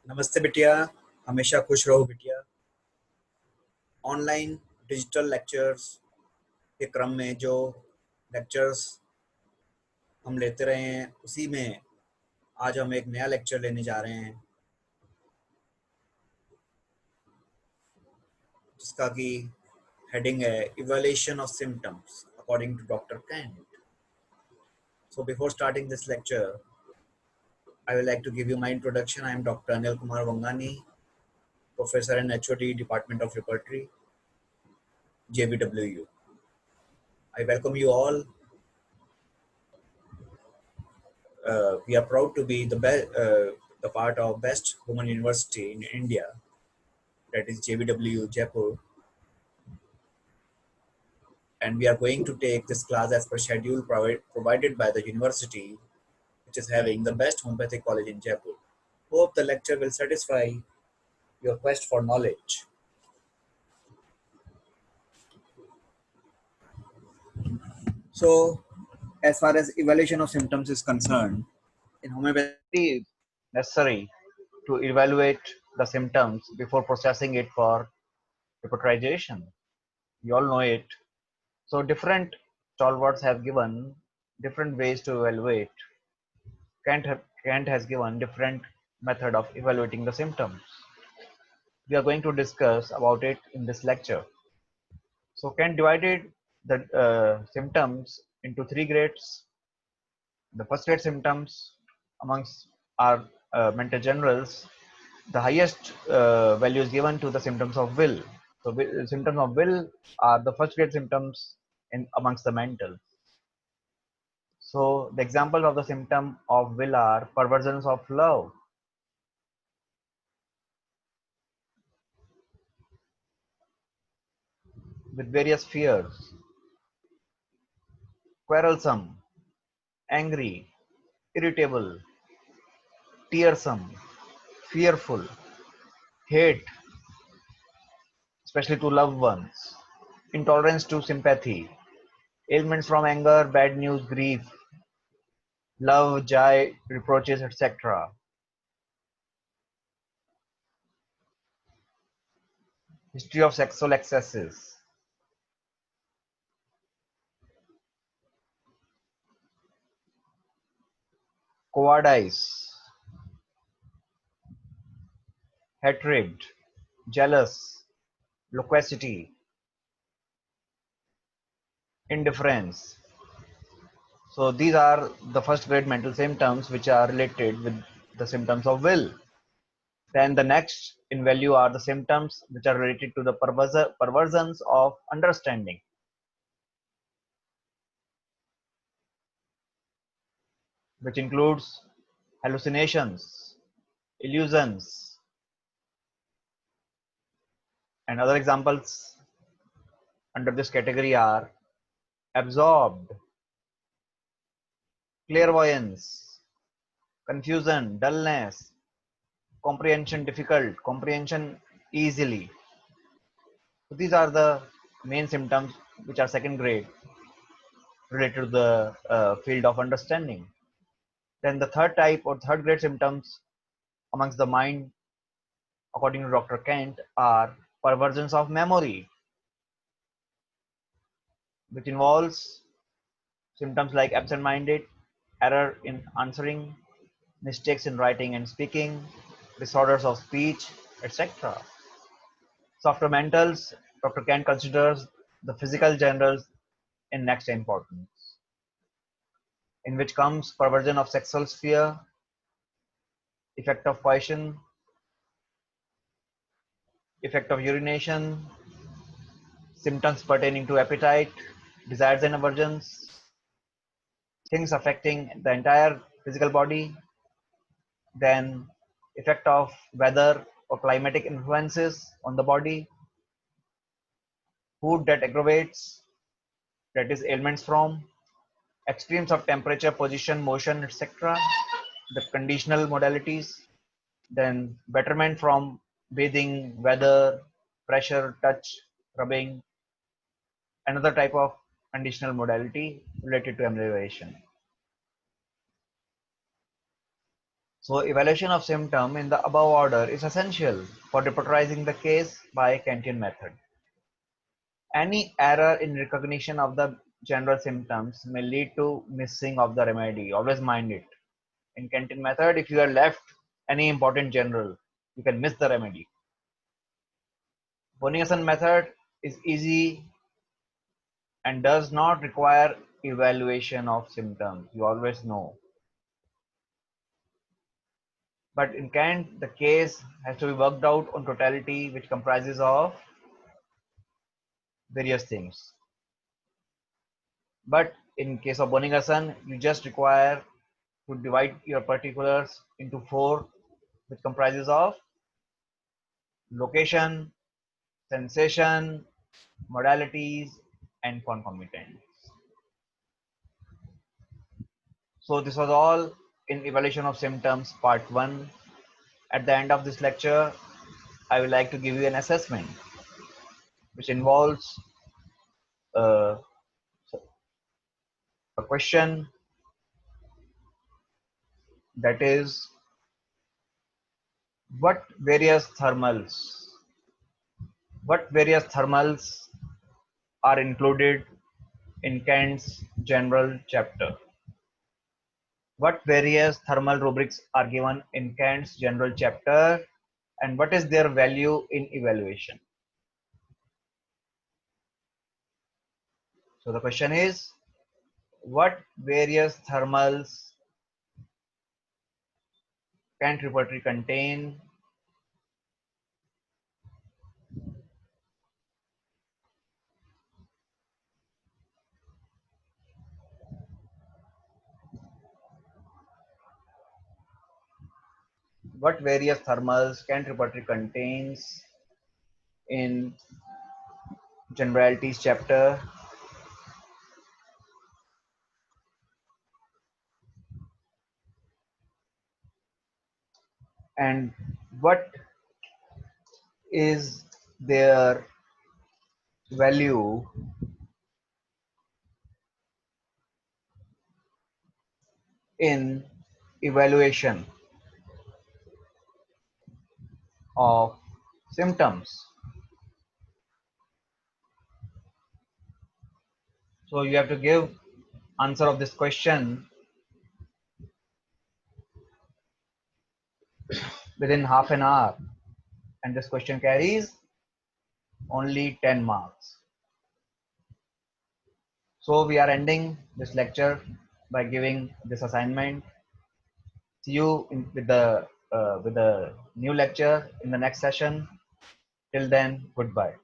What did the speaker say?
नमस्ते बिटिया। हमेशा खुश रहो बिटिया। ऑनलाइन डिजिटल लेक्चर्स के क्रम में जो लेक्चर्स हम लेते रहे हैं उसी में आज हम एक नया लेक्चर लेने जा रहे हैं जिसका कि हेडिंग है evaluation of symptoms according to doctor Kent. So before starting this lecture, I would like to give you my introduction. I am Dr. Anil Kumar Wangani, Professor and HOD, Department of Repertory, JBWU. I welcome you all. We are proud to be the part of best women university in India, that is JBWU Jaipur, and we are going to take this class as per schedule provided by the university, which is having the best homeopathic college in Jaipur. Hope the lecture will satisfy your quest for knowledge. So, as far as evaluation of symptoms is concerned, in homeopathy, it's necessary to evaluate the symptoms before processing it for repertorization. You all know it. So different stalwarts have given different ways to evaluate. Kant has given different method of evaluating the symptoms. We are going to discuss about it in this lecture. So Kant divided the symptoms into three grades. The first grade symptoms amongst our mental generals, the highest value is given to the symptoms of will. So symptoms of will are the first grade symptoms in amongst the mental. So the example of the symptom of will are perversions of love, with various fears, quarrelsome, angry, irritable, tearsome, fearful, hate, especially to loved ones, intolerance to sympathy, ailments from anger, bad news, grief, love, joy, reproaches, etc. History of sexual excesses, cowardice, hatred, jealous, loquacity, indifference. So these are the first grade mental symptoms which are related with the symptoms of will. Then the next in value are the symptoms which are related to the perversions of understanding. Which includes hallucinations, illusions, and other examples under this category are absorbed, clairvoyance, confusion, dullness, comprehension difficult, comprehension easily. So these are the main symptoms which are second grade related to the field of understanding. Then the third type or third grade symptoms amongst the mind, according to Dr. Kent, are perversions of memory, which involves symptoms like absent-minded, error in answering, mistakes in writing and speaking, disorders of speech, etc. Softer mentals, Dr. Kent considers the physical generals in next importance, in which comes perversion of sexual sphere, effect of coition, effect of urination, symptoms pertaining to appetite, desires and aversions, things affecting the entire physical body, then effect of weather or climatic influences on the body, food that aggravates, that is ailments from, extremes of temperature, position, motion, etc., the conditional modalities, then betterment from bathing, weather, pressure, touch, rubbing, another type of conditional modality related to amelioration. So evaluation of symptom in the above order is essential for reportizing the case by Kantian method. Any error in recognition of the general symptoms may lead to missing of the remedy. Always mind it. In Kantian method, if you are left any important general, you can miss the remedy. Bonnier method is easy and does not require evaluation of symptoms. You always know. But in Kant, the case has to be worked out on totality, which comprises of various things. But in case of Bonnier, you just require to divide your particulars into 4, which comprises of location, sensation, modalities, and concomitants. So this was all in evaluation of symptoms part 1. At the end of this lecture, I would like to give you an assessment which involves uh, a question that is, what various thermals are included in Kant's general chapter? What various thermal rubrics are given in Kant's general chapter, and what is their value in evaluation? So the question is, what various thermals Kant repertory contain? What various thermals Kant repertory contains in generalities chapter? And what is their value in evaluation of symptoms? So you have to give answer of this question within half an hour, and this question carries only 10 marks. So we are ending this lecture by giving this assignment. See you with the new lecture in the next session. Till then, goodbye.